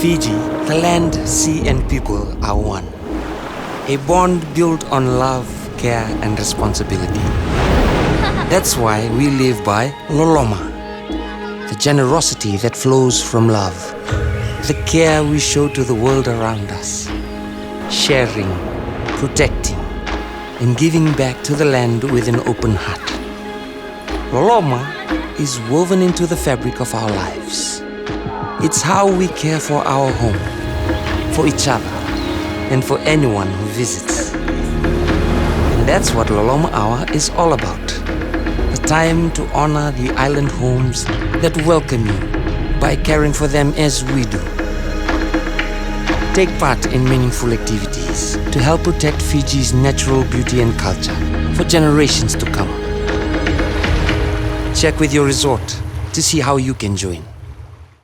Fiji, the land, sea, and people are one. A bond built on love, care, and responsibility. That's why we live by Loloma, the generosity that flows from love, the care we show to the world around us, sharing, protecting, and giving back to the land with an open heart. Loloma is woven into the fabric of our lives. It's how we care for our home, for each other, and for anyone who visits. And that's what Loloma Hour is all about. A time to honor the island homes that welcome you by caring for them as we do. Take part in meaningful activities to help protect Fiji's natural beauty and culture for generations to come. Check with your resort to see how you can join.